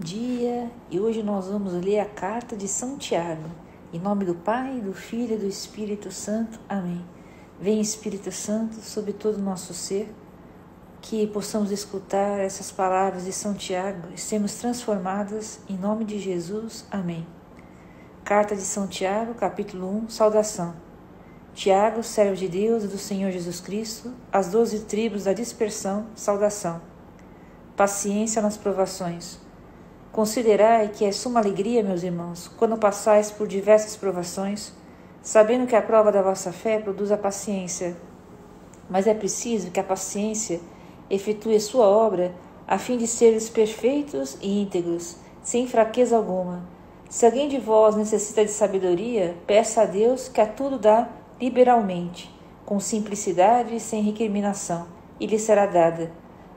dia! E hoje nós vamos ler a carta de São Tiago. Em nome do Pai, do Filho e do Espírito Santo. Amém. Vem Espírito Santo sobre todo o nosso ser, que possamos escutar essas palavras de São Tiago e sermos transformadas em nome de Jesus. Amém. Carta de São Tiago, capítulo 1, saudação. Tiago, servo de Deus e do Senhor Jesus Cristo, as 12 tribos da dispersão, saudação. Paciência nas provações. Considerai que é suma alegria, meus irmãos, quando passais por diversas provações, sabendo que a prova da vossa fé produz a paciência. Mas é preciso que a paciência efetue sua obra, a fim de seres perfeitos e íntegros, sem fraqueza alguma. Se alguém de vós necessita de sabedoria, peça a Deus, que a tudo dá liberalmente, com simplicidade e sem recriminação, e lhe será dada.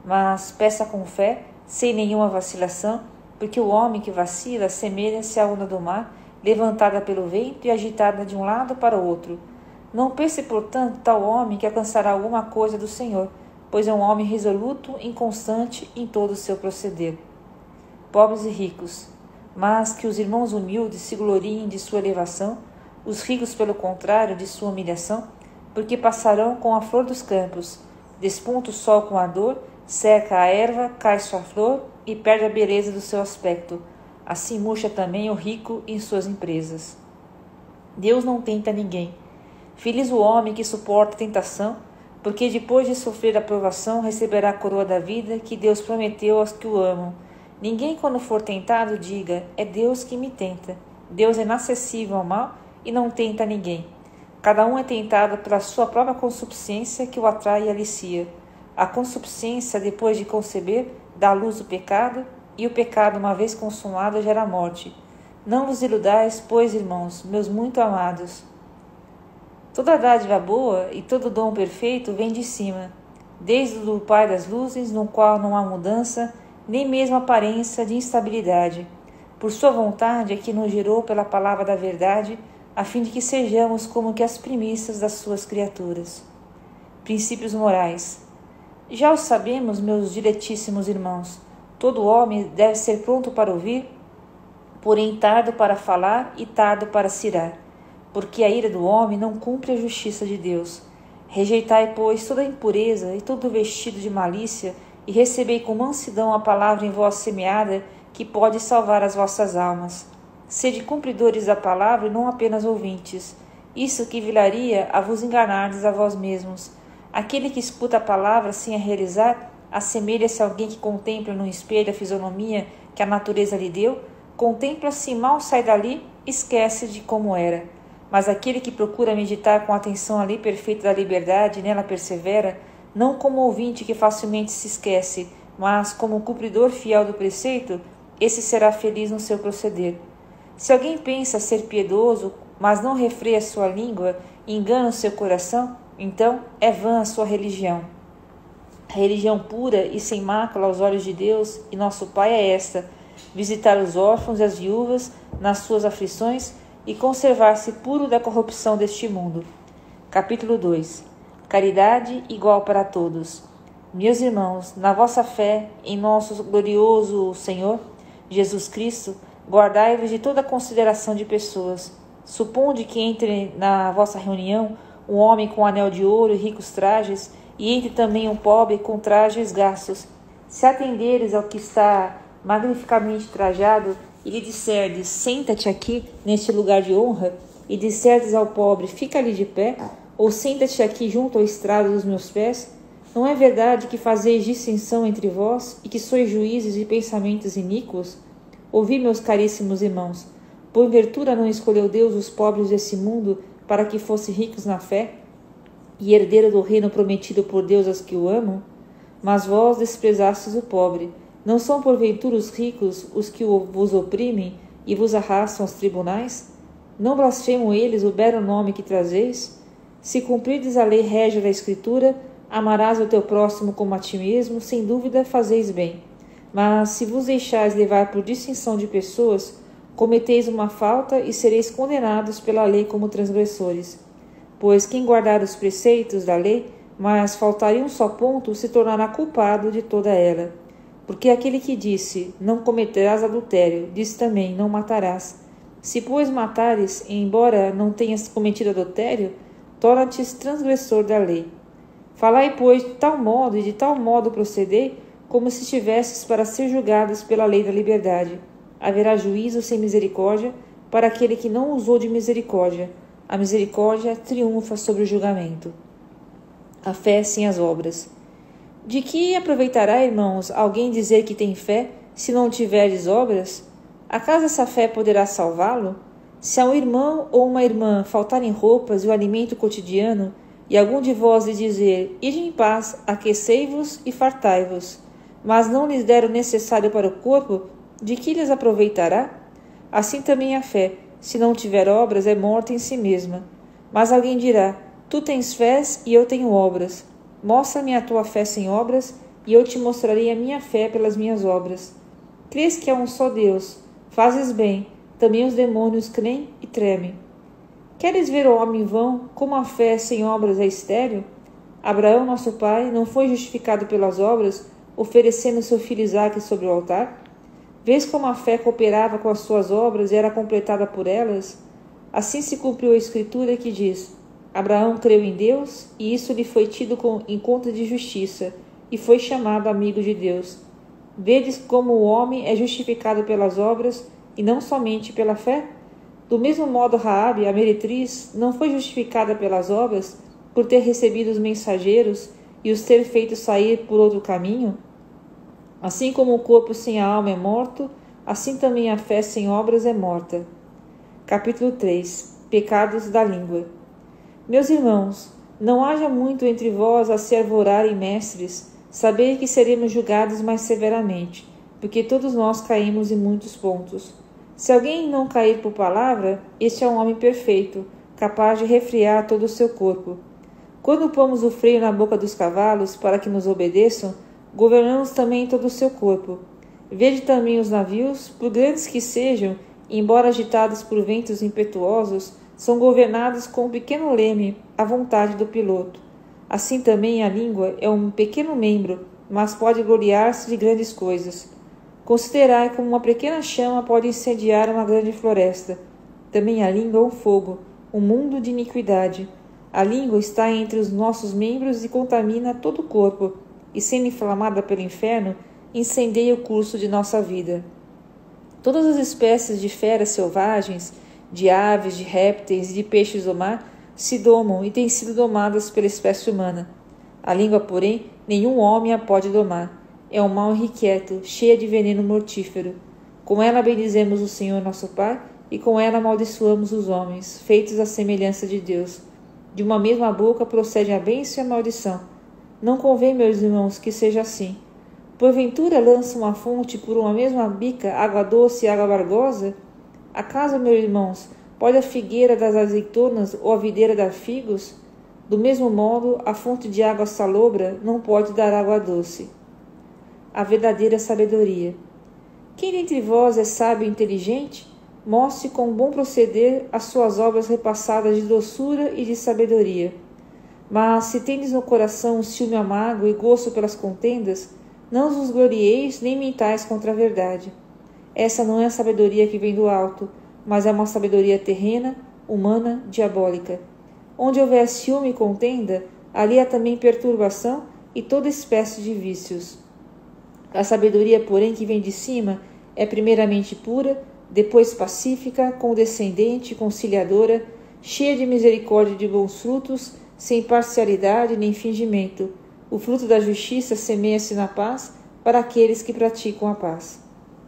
Mas peça com fé, sem nenhuma vacilação, porque o homem que vacila assemelha-se à onda do mar, levantada pelo vento e agitada de um lado para o outro. Não pense, portanto, tal homem que alcançará alguma coisa do Senhor, pois é um homem resoluto, inconstante em todo o seu proceder. Pobres e ricos, mas que os irmãos humildes se gloriem de sua elevação, os ricos, pelo contrário, de sua humilhação, porque passarão com a flor dos campos, desponta o sol com a dor, seca a erva, cai sua flor e perde a beleza do seu aspecto. Assim murcha também o rico em suas empresas. Deus não tenta ninguém. Feliz o homem que suporta a tentação, porque depois de sofrer a provação receberá a coroa da vida que Deus prometeu aos que o amam. Ninguém, quando for tentado, diga: é Deus que me tenta. Deus é inacessível ao mal e não tenta ninguém. Cada um é tentado pela sua própria concupiscência que o atrai e alicia. A concupiscência, depois de conceber, dá à luz o pecado, e o pecado, uma vez consumado, gera a morte. Não vos iludais, pois, irmãos, meus muito amados. Toda dádiva boa e todo dom perfeito vem de cima, desde o Pai das luzes, no qual não há mudança, nem mesmo aparência de instabilidade. Por sua vontade é que nos gerou pela palavra da verdade, a fim de que sejamos como que as primícias das suas criaturas. Princípios morais. Já o sabemos, meus diletíssimos irmãos, todo homem deve ser pronto para ouvir, porém tardo para falar e tardo para cirar, porque a ira do homem não cumpre a justiça de Deus. Rejeitai, pois, toda impureza e todo vestido de malícia, e recebei com mansidão a palavra em vós semeada, que pode salvar as vossas almas. Sede cumpridores da palavra e não apenas ouvintes. Isso equivaleria a vos enganardes a vós mesmos. Aquele que escuta a palavra sem a realizar, assemelha-se a alguém que contempla no espelho a fisionomia que a natureza lhe deu, contempla-se e mal sai dali, esquece de como era. Mas aquele que procura meditar com atenção a lei perfeita da liberdade e nela persevera, não como ouvinte que facilmente se esquece, mas como cumpridor fiel do preceito, esse será feliz no seu proceder. Se alguém pensa ser piedoso, mas não refreia sua língua e engana o seu coração, então é vã a sua religião. A religião pura e sem mácula aos olhos de Deus e nosso Pai é esta: visitar os órfãos e as viúvas nas suas aflições e conservar-se puro da corrupção deste mundo. Capítulo 2. Caridade igual para todos. Meus irmãos, na vossa fé em nosso glorioso Senhor Jesus Cristo, guardai-vos de toda consideração de pessoas. Suponde que entre na vossa reunião um homem com anel de ouro e ricos trajes, e entre também um pobre com trajes gastos. Se atenderes ao que está magnificamente trajado, e lhe disserdes: senta-te aqui neste lugar de honra, e disserdes ao pobre: fica ali de pé, ou senta-te aqui junto ao estrado dos meus pés, não é verdade que fazeis distinção entre vós, e que sois juízes de pensamentos iníquos? Ouvi, meus caríssimos irmãos, porventura não escolheu Deus os pobres desse mundo para que fossem ricos na fé, e herdeiro do reino prometido por Deus aos que o amam? Mas vós desprezastes o pobre. Não são porventura os ricos os que vos oprimem e vos arrastam aos tribunais? Não blasfemam eles o belo nome que trazeis? Se cumprirdes a lei régia da Escritura, amarás o teu próximo como a ti mesmo, sem dúvida fazeis bem. Mas se vos deixais levar por distinção de pessoas, cometeis uma falta e sereis condenados pela lei como transgressores. Pois quem guardar os preceitos da lei, mas faltar em um só ponto, se tornará culpado de toda ela. Porque aquele que disse, não cometerás adultério, disse também, não matarás. Se, pois, matares, embora não tenhas cometido adultério, torna-te transgressor da lei. Falai, pois, de tal modo e de tal modo procedei, como se estivesses para ser julgados pela lei da liberdade. Haverá juízo sem misericórdia para aquele que não usou de misericórdia. A misericórdia triunfa sobre o julgamento. A fé sem as obras. De que aproveitará, irmãos, alguém dizer que tem fé, se não tiverdes obras? Acaso essa fé poderá salvá-lo? Se a um irmão ou uma irmã faltarem roupas e o alimento cotidiano, e algum de vós lhe dizer, ide em paz, aquecei-vos e fartai-vos, mas não lhes der o necessário para o corpo, de que lhes aproveitará? Assim também a fé, se não tiver obras, é morta em si mesma. Mas alguém dirá, tu tens fés e eu tenho obras. Mostra-me a tua fé sem obras, e eu te mostrarei a minha fé pelas minhas obras. Crês que há um só Deus? Fazes bem, também os demônios creem e tremem. Queres ver o homem vão, como a fé sem obras é estéril? Abraão, nosso pai, não foi justificado pelas obras, oferecendo seu filho Isaque sobre o altar? Vês como a fé cooperava com as suas obras e era completada por elas? Assim se cumpriu a Escritura que diz, Abraão creu em Deus, e isso lhe foi tido em conta de justiça, e foi chamado amigo de Deus. Vedes como o homem é justificado pelas obras, e não somente pela fé? Do mesmo modo, Raabe, a meretriz, não foi justificada pelas obras, por ter recebido os mensageiros e os ter feito sair por outro caminho? Assim como o corpo sem a alma é morto, assim também a fé sem obras é morta. Capítulo 3. Pecados da língua. Meus irmãos, não haja muito entre vós a se arvorarem mestres, sabei que seremos julgados mais severamente, porque todos nós caímos em muitos pontos. Se alguém não cair por palavra, este é um homem perfeito, capaz de refrear todo o seu corpo. Quando pomos o freio na boca dos cavalos para que nos obedeçam, governamos também todo o seu corpo. Vede também os navios, por grandes que sejam, embora agitados por ventos impetuosos, são governados com um pequeno leme, à vontade do piloto. Assim também a língua é um pequeno membro, mas pode gloriar-se de grandes coisas. Considerai como uma pequena chama pode incendiar uma grande floresta. Também a língua é um fogo, um mundo de iniquidade. A língua está entre os nossos membros e contamina todo o corpo, e sendo inflamada pelo inferno, incendeia o curso de nossa vida. Todas as espécies de feras selvagens, de aves, de répteis e de peixes do mar se domam e têm sido domadas pela espécie humana. A língua, porém, nenhum homem a pode domar. É um mal irrequieto, cheia de veneno mortífero. Com ela bendizemos o Senhor nosso Pai, e com ela amaldiçoamos os homens, feitos à semelhança de Deus. De uma mesma boca procede a bênção e a maldição. Não convém, meus irmãos, que seja assim. Porventura lança uma fonte por uma mesma bica água doce e água amargosa? Acaso, meus irmãos, pode a figueira das azeitonas ou a videira dar figos? Do mesmo modo, a fonte de água salobra não pode dar água doce. A verdadeira sabedoria. Quem dentre vós é sábio e inteligente? Mostre com bom proceder as suas obras repassadas de doçura e de sabedoria. Mas, se tendes no coração um ciúme amargo e gosto pelas contendas, não vos glorieis nem mintais contra a verdade. Essa não é a sabedoria que vem do alto, mas é uma sabedoria terrena, humana, diabólica. Onde houver ciúme e contenda, ali há também perturbação e toda espécie de vícios. A sabedoria, porém, que vem de cima, é primeiramente pura, depois pacífica, condescendente e conciliadora, cheia de misericórdia e de bons frutos, sem parcialidade nem fingimento. O fruto da justiça semeia-se na paz para aqueles que praticam a paz.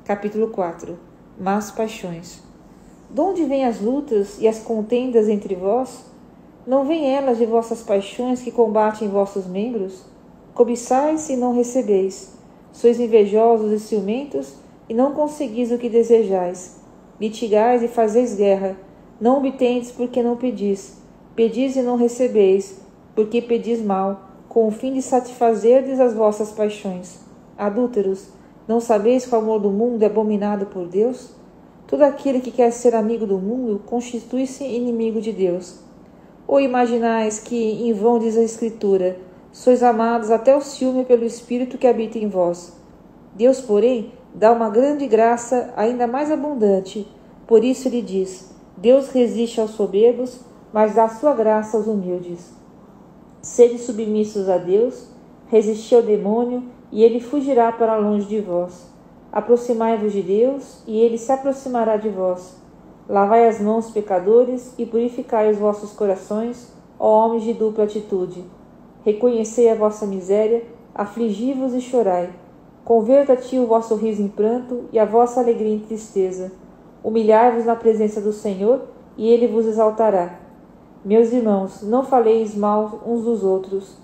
Capítulo 4. Más paixões. De onde vêm as lutas e as contendas entre vós? Não vêm elas de vossas paixões que combatem vossos membros? Cobiçais e não recebeis. Sois invejosos e ciumentos, e não conseguis o que desejais. Litigais e fazeis guerra. Não obtendes porque não pedis. Pedis e não recebeis, porque pedis mal, com o fim de satisfazerdes as vossas paixões. Adúlteros, não sabeis que o amor do mundo é abominado por Deus? Todo aquele que quer ser amigo do mundo constitui-se inimigo de Deus. Ou imaginais que, em vão diz a Escritura, sois amados até o ciúme pelo Espírito que habita em vós? Deus, porém, dá uma grande graça ainda mais abundante. Por isso ele diz: Deus resiste aos soberbos, mas dá sua graça aos humildes. Sede submissos a Deus, resisti ao demônio, e ele fugirá para longe de vós. Aproximai-vos de Deus, e ele se aproximará de vós. Lavai as mãos, pecadores, e purificai os vossos corações, ó homens de dupla atitude. Reconhecei a vossa miséria, afligi-vos e chorai. Converta-te o vosso riso em pranto e a vossa alegria em tristeza. Humilhai-vos na presença do Senhor, e ele vos exaltará. Meus irmãos, não faleis mal uns dos outros.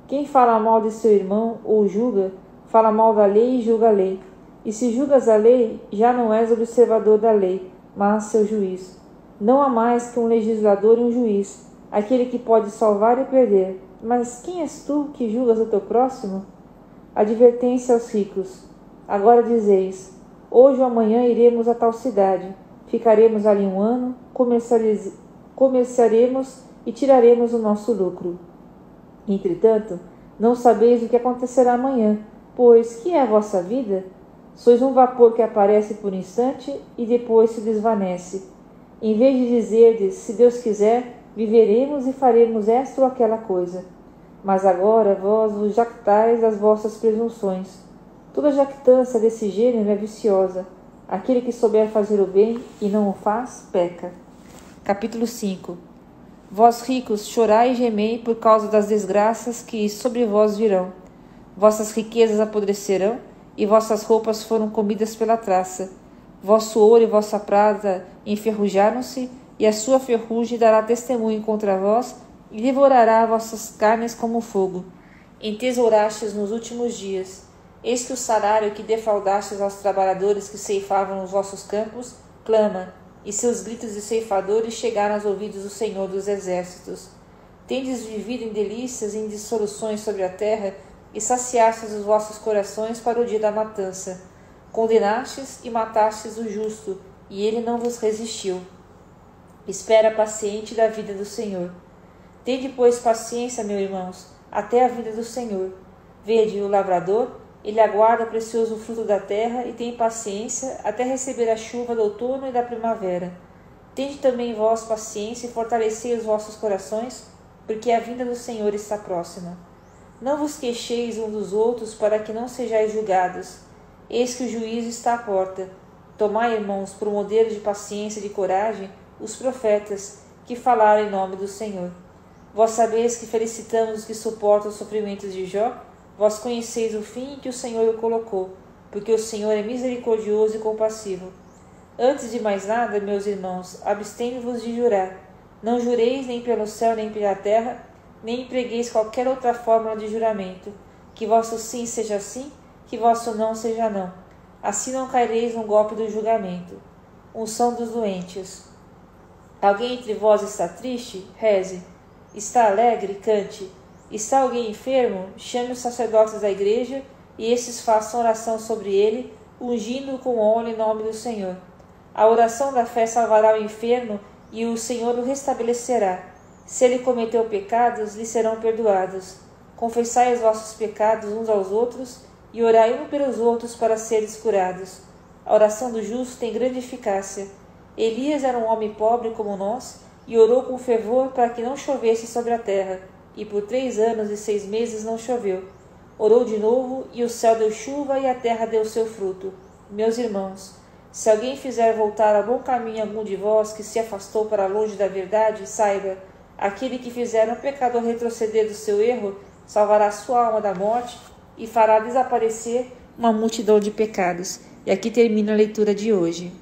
Quem fala mal de seu irmão ou julga, fala mal da lei e julga a lei. E se julgas a lei, já não és observador da lei, mas seu juiz. Não há mais que um legislador e um juiz, aquele que pode salvar e perder. Mas quem és tu que julgas o teu próximo? Advertência aos ricos. Agora dizeis: hoje ou amanhã iremos a tal cidade, ficaremos ali 1 ano, comerciaremos e tiraremos o nosso lucro. Entretanto, não sabeis o que acontecerá amanhã, pois que é a vossa vida? Sois um vapor que aparece por instante e depois se desvanece. Em vez de dizerdes: se Deus quiser, viveremos e faremos esta ou aquela coisa. Mas agora vós vos jactais das vossas presunções. Toda jactância desse gênero é viciosa. Aquele que souber fazer o bem e não o faz, peca. Capítulo 5. Vós ricos, chorai e gemei por causa das desgraças que sobre vós virão. Vossas riquezas apodrecerão, e vossas roupas foram comidas pela traça. Vosso ouro e vossa prata enferrujaram-se, e a sua ferrugem dará testemunho contra vós, e devorará vossas carnes como fogo. Entesourastes nos últimos dias. Eis que o salário que defraudastes aos trabalhadores que ceifavam os vossos campos clama, e seus gritos de ceifadores chegaram aos ouvidos do Senhor dos Exércitos. Tendes vivido em delícias e em dissoluções sobre a terra, e saciastes os vossos corações para o dia da matança. Condenastes e matastes o justo, e ele não vos resistiu. Espera paciente da vida do Senhor. Tende, pois, paciência, meus irmãos, até a vinda do Senhor. Vede o lavrador, ele aguarda o precioso fruto da terra e tem paciência até receber a chuva do outono e da primavera. Tende também vós paciência e fortalecei os vossos corações, porque a vinda do Senhor está próxima. Não vos queixeis uns dos outros para que não sejais julgados. Eis que o juízo está à porta. Tomai, irmãos, por modelo de paciência e de coragem, os profetas que falaram em nome do Senhor. Vós sabeis que felicitamos os que suportam os sofrimentos de Jó. Vós conheceis o fim em que o Senhor o colocou, porque o Senhor é misericordioso e compassivo. Antes de mais nada, meus irmãos, abstende-vos de jurar. Não jureis nem pelo céu nem pela terra, nem empregueis qualquer outra fórmula de juramento. Que vosso sim seja sim, que vosso não seja não. Assim não caireis no golpe do julgamento. Unção dos doentes. Alguém entre vós está triste? Reze. Está alegre? Cante. Está alguém enfermo? Chame os sacerdotes da igreja, e estes façam oração sobre ele, ungindo-o com óleo em nome do Senhor. A oração da fé salvará o enfermo, e o Senhor o restabelecerá. Se ele cometeu pecados, lhe serão perdoados. Confessai os vossos pecados uns aos outros, e orai uns pelos outros para seres curados. A oração do justo tem grande eficácia. Elias era um homem pobre como nós, e orou com fervor para que não chovesse sobre a terra. E por 3 anos e 6 meses não choveu. Orou de novo, e o céu deu chuva, e a terra deu seu fruto. Meus irmãos, se alguém fizer voltar ao bom caminho algum de vós que se afastou para longe da verdade, saiba, aquele que fizer um pecador retroceder do seu erro, salvará sua alma da morte e fará desaparecer uma multidão de pecados. E aqui termina a leitura de hoje.